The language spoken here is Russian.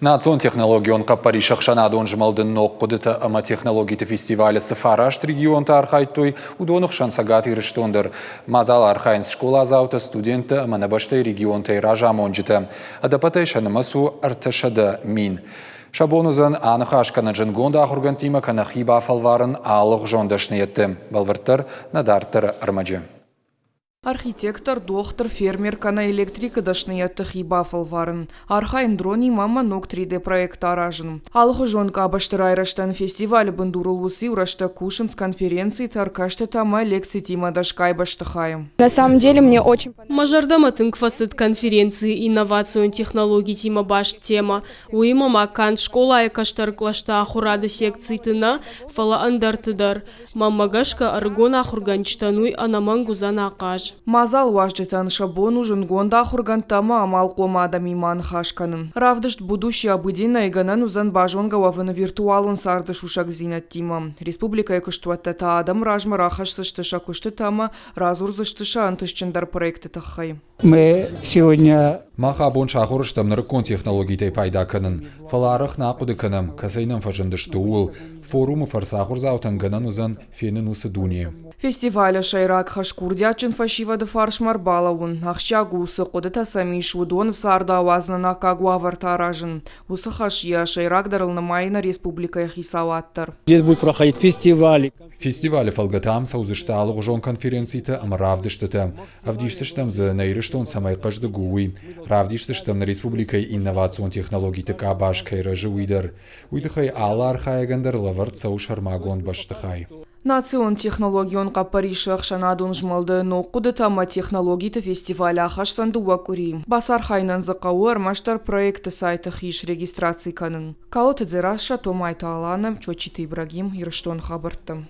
Национ технологион қаппари шақшанадон жымалдың ноқпыдыты ама технологиты фестивалі Сыфарашт регионта архайтой удонық шансагат ирыштондыр. Мазал архайнс школа азаута студенті ама набаштай регионта иражамонжыты. Адапатай шанымасу арташады мин. Шабонызын анық ашқаны жынгонда ақыргантима канахиба фалварын алық жондашны етті. Балвырттар надартыр армаджы. Архитектор, доктор, фермер, кана электрика дашния тахиба фалварын. Архайн дрони мама ног 3D проект аражын. Алху жонка абаштыра айраштан фестиваль бандурул усы урашта кушин с конференции таркашта тама лекции тима дашкай баштахаем. На самом деле мне очень понравилось. Мажардама тынкфасыт конференции инновацион технологий тима баш тема. Уима макан школа экаштар клашта ахурада секции тына фала андартыдар. Маммагашка аргона ахурганчтануй анамангузан акаш. Мазал важджетан шабону жынгонда ахургантама амал кома адамиман хашканын. Равдышт будущий обыденный ганан узан бажонга вавана виртуалун сардыш ушак зинат тима. Республика экаштуатта та адам ражма рахаш сыштыша кушты тама разур зыштыша антышчендар проекты тахай. Мы сегодня Маха бонша ахурыштам наркон технологитай пайда кынын. Фаларых нақуды кыным, касайнам фажындышты уыл. Форумы фарсахурзаутан ганан узан фенын усы дуни. Фестиваля шайрак хашкурдячин фашивады фаршмар балаун. Ахщагу усы қодыта самиш удон сарда авазна на кагуаварта аражын. Усы хашия шайрак дарылны майна республика хисауаттар. здесь будет проходить фестивали. Фестивалі фалгатам саузышталы жон конференцийты амаравдыштыты. Авдиштыштам за найрыштон самай қажды гуи. Равдиштыштам на республикай инновацион технологийты кабаш кайрыжы уйдыр. Уйдыхай ала архаягандар лавард сау шармагон баштыхай. Национ технологион қаппаришы ақшанадун жмалды ноқуды тама технологийты фестиваля ахашсанды уакури. Басар хайнан зақауы армаштар проекты сайты хиш регистрации канын. Калоты дзерасша Томайта Аланым, Чочиты Ибрагим, Ирыштон хабырттым.